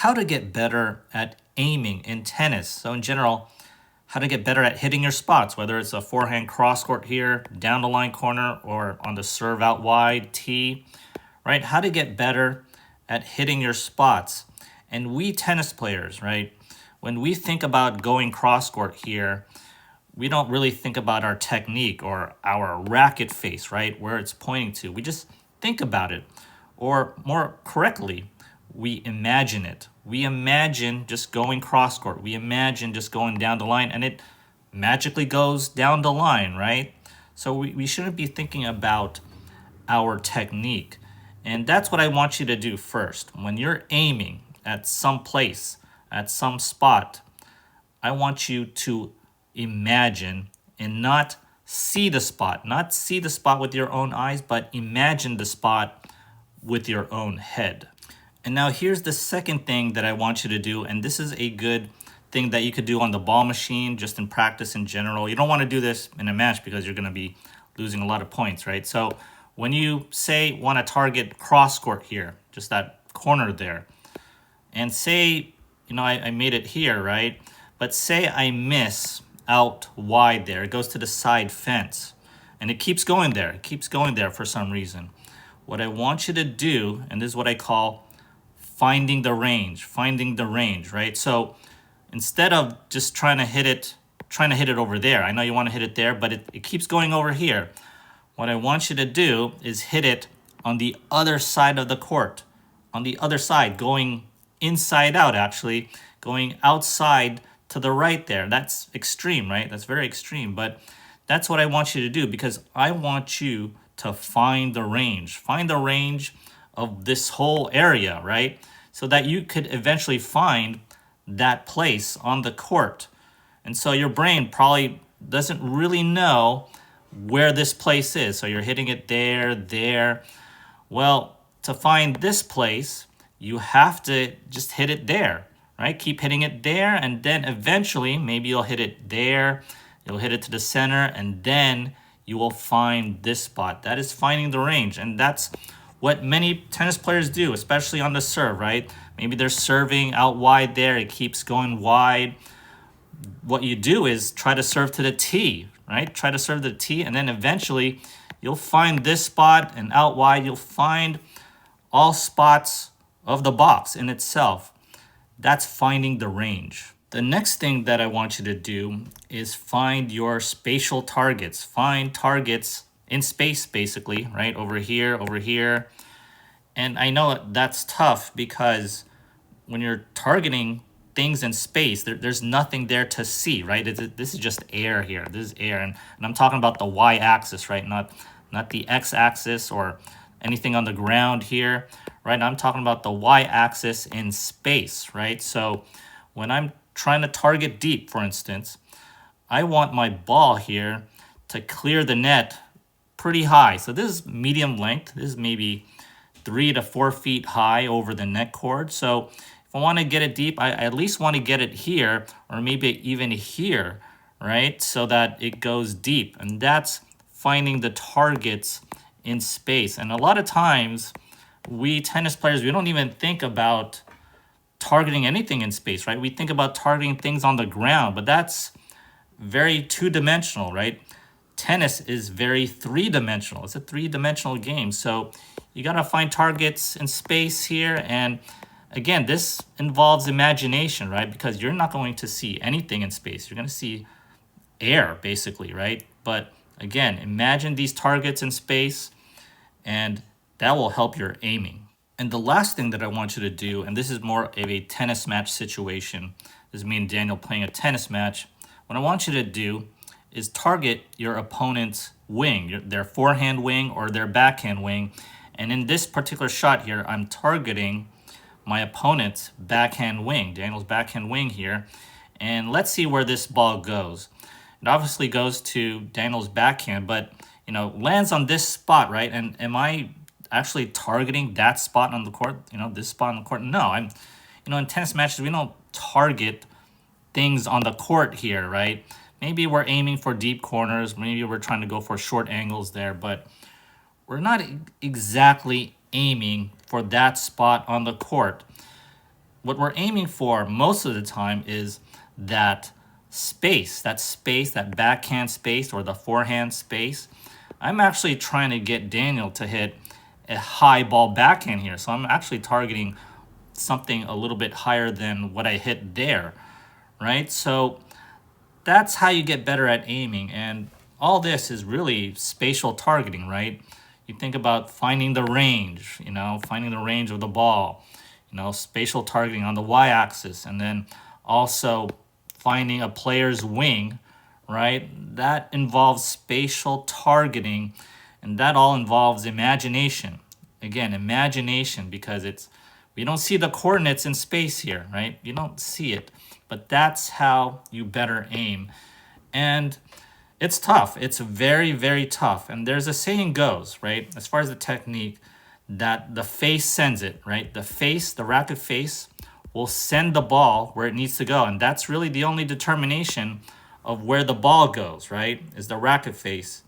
how to get better at aiming in tennis. So in general, how to get better at hitting your spots, whether it's a forehand cross court here, down the line corner, or on the serve out wide tee, right? How to get better at hitting your spots. And we tennis players, right? When we think about going cross court here, we don't really think about our technique or our racket face, right? Where it's pointing to. We just think about it. Or more correctly, we imagine it. We imagine just going cross court. We imagine just going down the line and it magically goes down the line, right? So we shouldn't be thinking about our technique. And that's what I want you to do first. When you're aiming at some place, at some spot, I want you to imagine and not see the spot, not see the spot with your own eyes, but imagine the spot with your own head. And now here's the second thing that I want you to do, and this is a good thing that you could do on the ball machine, just in practice in general. You don't want to do this in a match because you're going to be losing a lot of points, right? So when you say want to target cross court here, just that corner there, and say, I made it here, right? But say I miss out wide there. It goes to the side fence. And it keeps going there. It keeps going there for some reason. What I want you to do, and this is what I call finding the range, right? So instead of just trying to hit it over there, I know you want to hit it there, but it keeps going over here. What I want you to do is hit it on the other side of the court, on the other side, going inside out, actually, going outside to the right there. That's extreme, right? That's very extreme, but that's what I want you to do because I want you to find the range of this whole area, right? So that you could eventually find that place on the court. And so your brain probably doesn't really know where this place is. So you're hitting it there. Well, to find this place, you have to just hit it there, right? Keep hitting it there, and then eventually, maybe you'll hit it there, you'll hit it to the center, and then you will find this spot. That is finding the range, and that's what many tennis players do, especially on the serve, right? Maybe they're serving out wide there, it keeps going wide. What you do is try to serve to the tee, right? Try to serve the tee, and then eventually you'll find this spot, and out wide you'll find all spots of the box in itself. That's finding the range. The next thing that I want you to do is find your spatial targets. Find targets in space, basically, right? Over here. And I know that's tough because when you're targeting things in space, there's nothing there to see, right? This is just air here. This is air. And I'm talking about the y-axis, right? Not the x-axis or anything on the ground here, right? I'm talking about the y-axis in space, right? So when I'm trying to target deep, for instance, I want my ball here to clear the net pretty high. So this is medium length. This is maybe 3 to 4 feet high over the net cord. So if I want to get it deep, I at least want to get it here or maybe even here, right? So that it goes deep. And that's finding the targets in space. And a lot of times we tennis players, we don't even think about targeting anything in space, right? We think about targeting things on the ground, but that's very two-dimensional, right? Tennis is very three-dimensional. It's a three-dimensional game. So you got to find targets in space here. And again, this involves imagination, right? Because you're not going to see anything in space. You're going to see air, basically, right? But again, imagine these targets in space, and that will help your aiming. And the last thing that I want you to do, and this is more of a tennis match situation, this is me and Daniel playing a tennis match. What I want you to do is target your opponent's wing, their forehand wing or their backhand wing. And in this particular shot here, I'm targeting my opponent's backhand wing, Daniel's backhand wing here. And let's see where this ball goes. It obviously goes to Daniel's backhand, but lands on this spot, right? And am I actually targeting that spot on the court? This spot on the court? No, in tennis matches, we don't target things on the court here, right? Maybe we're aiming for deep corners. Maybe we're trying to go for short angles there, but we're not exactly aiming for that spot on the court. what we're aiming for most of the time is that space, that backhand space or the forehand space. I'm actually trying to get Daniel to hit a high ball backhand here. So I'm actually targeting something a little bit higher than what I hit there, right? So that's how you get better at aiming. And all this is really spatial targeting, right? You think about finding the range, finding the range of the ball, spatial targeting on the y-axis, and then also finding a player's wing, right? That involves spatial targeting, and that all involves imagination. Again, imagination, because we don't see the coordinates in space here, right? You don't see it, but that's how you better aim. And it's tough. It's very, very tough. And there's a saying goes, right? As far as the technique, that the face sends it, right? The racket face will send the ball where it needs to go. And that's really the only determination of where the ball goes, right? Is the racket face.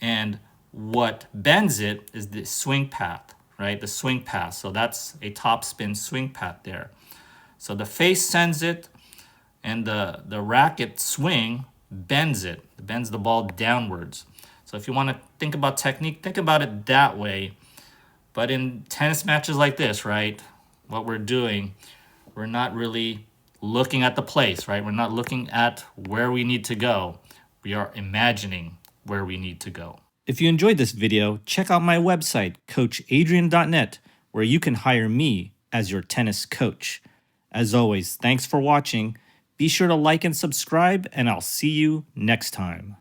And what bends it is the swing path, right? The swing path. So that's a topspin swing path there. So the face sends it, and the racket swing bends the ball downwards. So if you want to think about technique, think about it that way. But in tennis matches like this, right, what we're doing, we're not really looking at the place, right? We're not looking at where we need to go. We are imagining where we need to go. If you enjoyed this video, check out my website, coachadrian.net, where you can hire me as your tennis coach. As always, thanks for watching. Be sure to like and subscribe, and I'll see you next time.